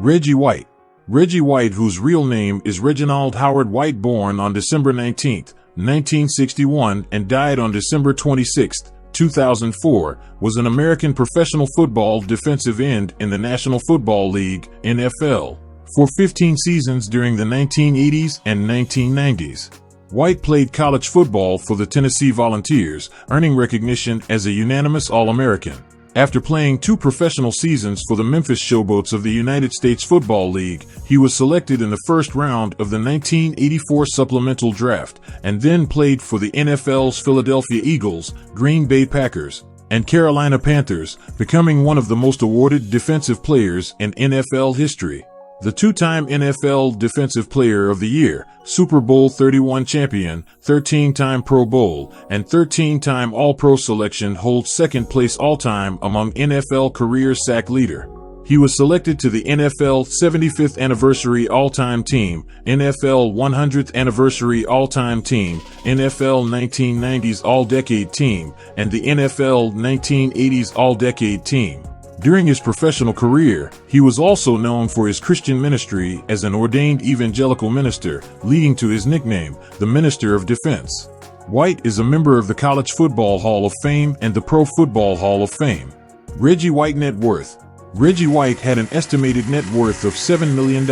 Reggie White. Reggie White, whose real name is Reginald Howard White, born on December 19, 1961 and died on December 26, 2004, was an American professional football defensive end in the National Football League, NFL, for 15 seasons during the 1980s and 1990s. White played college football for the Tennessee Volunteers, earning recognition as a unanimous All-American. After playing 2 professional seasons for the Memphis Showboats of the United States Football League, he was selected in the first round of the 1984 supplemental draft, and then played for the NFL's Philadelphia Eagles, Green Bay Packers, and Carolina Panthers, becoming one of the most awarded defensive players in NFL history. The 2-time NFL Defensive Player of the Year, Super Bowl 31 champion, 13-time Pro Bowl, and 13-time All-Pro selection holds second place all-time among NFL career sack leader. He was selected to the NFL 75th Anniversary All-Time Team, NFL 100th Anniversary All-Time Team, NFL 1990s All-Decade Team, and the NFL 1980s All-Decade Team. During his professional career, he was also known for his Christian ministry as an ordained evangelical minister, leading to his nickname, the Minister of Defense. White is a member of the College Football Hall of Fame and the Pro Football Hall of Fame. Reggie White net worth. Reggie White had an estimated net worth of $7 million.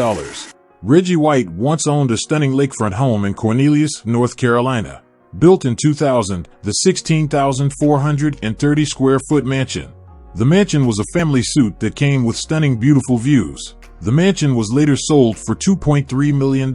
Reggie White once owned a stunning lakefront home in Cornelius, North Carolina. Built in 2000, the 16,430 square foot mansion. The mansion was a family suite that came with stunning, beautiful views. The mansion was later sold for $2.3 million.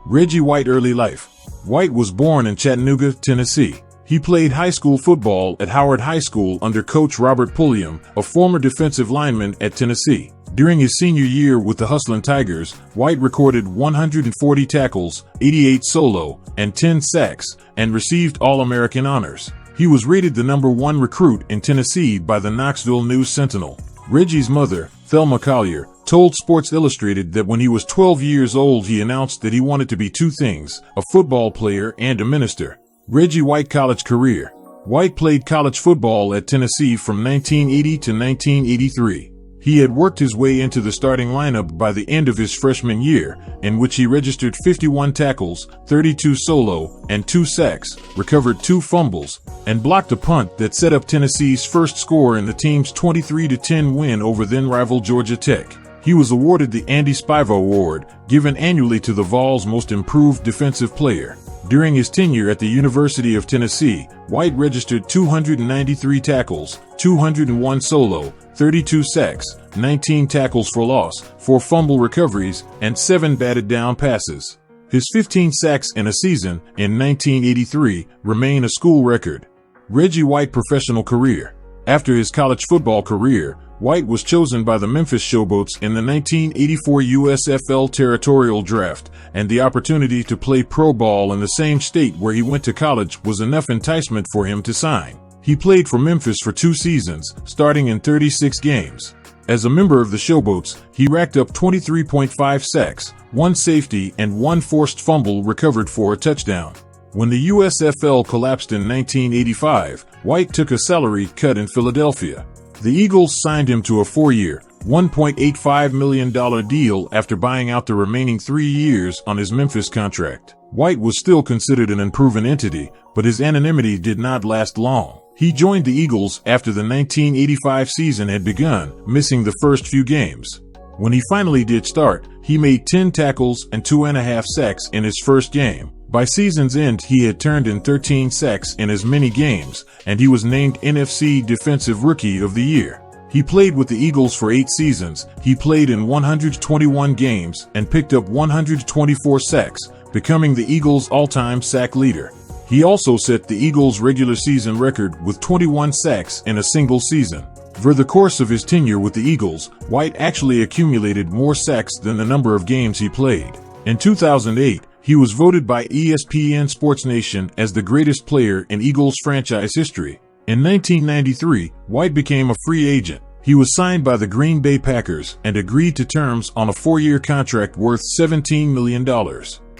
Reggie White early life. White was born in Chattanooga, Tennessee. He played high school football at Howard High School under Coach Robert Pulliam, a former defensive lineman at Tennessee. During his senior year with the Hustlin' Tigers, White recorded 140 tackles, 88 solo, and 10 sacks, and received All-American honors. He was rated the #1 recruit in Tennessee by the Knoxville News-Sentinel. Reggie's mother, Thelma Collier, told Sports Illustrated that when he was 12 years old he announced that he wanted to be 2 things, a football player and a minister. Reggie White college career. White played college football at Tennessee from 1980 to 1983. He had worked his way into the starting lineup by the end of his freshman year, in which he registered 51 tackles, 32 solo, and 2 sacks, recovered 2 fumbles, and blocked a punt that set up Tennessee's first score in the team's 23-10 win over then-rival Georgia Tech. He was awarded the Andy Spivo Award, given annually to the Vols' most improved defensive player. During his tenure at the University of Tennessee, White registered 293 tackles, 201 solo, 32 sacks, 19 tackles for loss, 4 fumble recoveries, and 7 batted down passes. His 15 sacks in a season, in 1983, remain a school record. Reggie White professional career. After his college football career, White was chosen by the Memphis Showboats in the 1984 USFL territorial draft, and the opportunity to play pro ball in the same state where he went to college was enough enticement for him to sign. He played for Memphis for 2 seasons, starting in 36 games. As a member of the Showboats, he racked up 23.5 sacks, 1 safety, and 1 forced fumble recovered for a touchdown. When the USFL collapsed in 1985, White took a salary cut in Philadelphia. The Eagles signed him to a 4-year, $1.85 million deal after buying out the remaining 3 years on his Memphis contract. White was still considered an unproven entity, but his anonymity did not last long. He joined the Eagles after the 1985 season had begun, missing the first few games. When he finally did start, he made 10 tackles and 2.5 sacks in his first game. By season's end, he had turned in 13 sacks in as many games, and he was named NFC Defensive Rookie of the Year. He played with the Eagles for 8 seasons. He played in 121 games and picked up 124 sacks, becoming the Eagles' all-time sack leader. He also set the Eagles' regular season record with 21 sacks in a single season. For the course of his tenure with the Eagles, White actually accumulated more sacks than the number of games he played. In 2008, he was voted by ESPN Sports Nation as the greatest player in Eagles franchise history. In 1993, White became a free agent. He was signed by the Green Bay Packers and agreed to terms on a 4-year contract worth $17 million.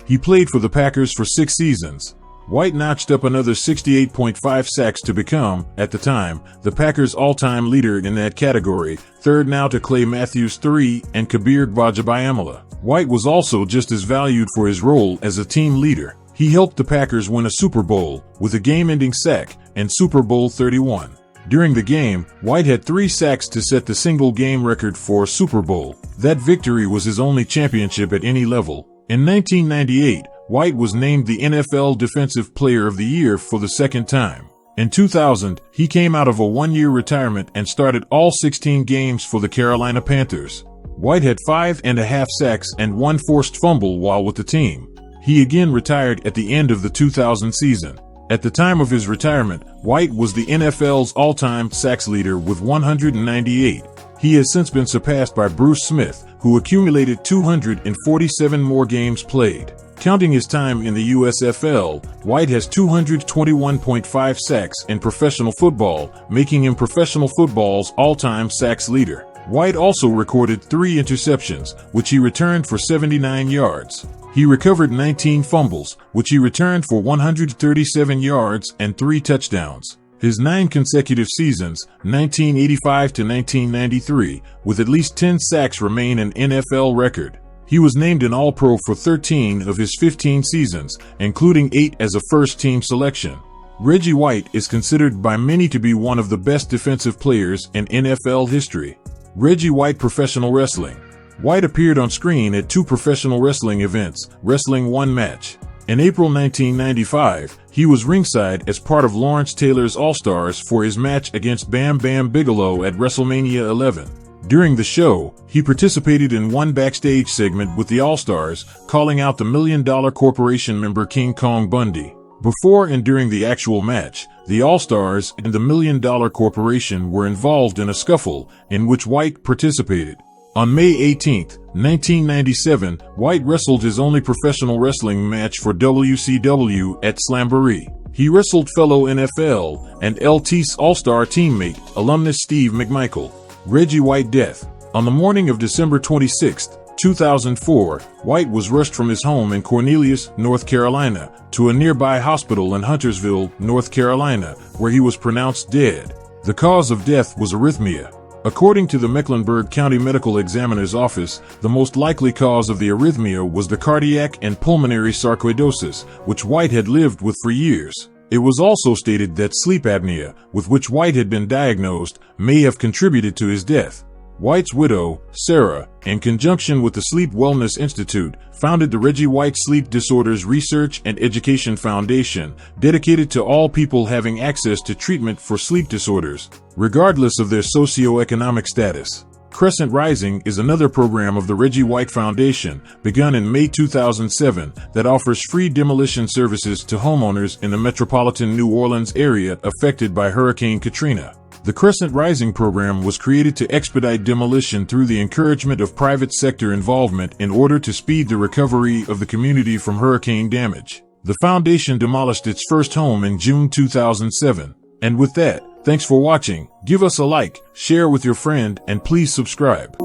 He played for the Packers for 6 seasons. White notched up another 68.5 sacks to become, at the time, the Packers' all-time leader in that category, third now to Clay Matthews' 3 and Kabir Gbajabiamila. White was also just as valued for his role as a team leader. He helped the Packers win a Super Bowl with a game-ending sack and Super Bowl 31. During the game, White had 3 sacks to set the single-game record for a Super Bowl. That victory was his only championship at any level. In 1998, White was named the NFL Defensive Player of the Year for the second time. In 2000, he came out of a 1-year retirement and started all 16 games for the Carolina Panthers. White had 5.5 sacks and 1 forced fumble while with the team. He again retired at the end of the 2000 season. At the time of his retirement, White was the NFL's all-time sacks leader with 198. He has since been surpassed by Bruce Smith, who accumulated 247 more games played. Counting his time in the USFL, White has 221.5 sacks in professional football, making him professional football's all-time sacks leader. White also recorded 3 interceptions, which he returned for 79 yards. He recovered 19 fumbles, which he returned for 137 yards and 3 touchdowns. His 9 consecutive seasons, 1985 to 1993, with at least 10 sacks remain an NFL record. He was named an All-Pro for 13 of his 15 seasons, including 8 as a first-team selection. Reggie White is considered by many to be one of the best defensive players in NFL history. Reggie White Professional Wrestling. White appeared on screen at 2 professional wrestling events, wrestling unmatched. In April 1995, he was ringside as part of Lawrence Taylor's All-Stars for his match against Bam Bam Bigelow at WrestleMania 11. During the show, he participated in one backstage segment with the All-Stars, calling out the $1 Million Corporation member King Kong Bundy. Before and during the actual match, the All-Stars and the $1 Million Corporation were involved in a scuffle, in which White participated. On May 18, 1997, White wrestled his only professional wrestling match for WCW at Slamboree. He wrestled fellow NFL and LT's All-Star teammate, alumnus Steve McMichael. Reggie White death. On the morning of December 26, 2004, White was rushed from his home in Cornelius, North Carolina, to a nearby hospital in Huntersville, North Carolina, where he was pronounced dead. The cause of death was arrhythmia. According to the Mecklenburg County Medical Examiner's Office, the most likely cause of the arrhythmia was the cardiac and pulmonary sarcoidosis, which White had lived with for years. It was also stated that sleep apnea, with which White had been diagnosed, may have contributed to his death. White's widow, Sarah, in conjunction with the Sleep Wellness Institute, founded the Reggie White Sleep Disorders Research and Education Foundation, dedicated to all people having access to treatment for sleep disorders, regardless of their socioeconomic status. Crescent Rising is another program of the Reggie White Foundation, begun in May 2007, that offers free demolition services to homeowners in the metropolitan New Orleans area affected by Hurricane Katrina. The Crescent Rising program was created to expedite demolition through the encouragement of private sector involvement in order to speed the recovery of the community from hurricane damage. The foundation demolished its first home in June 2007. And with that, thanks for watching. Give us a like, share with your friend, and please subscribe.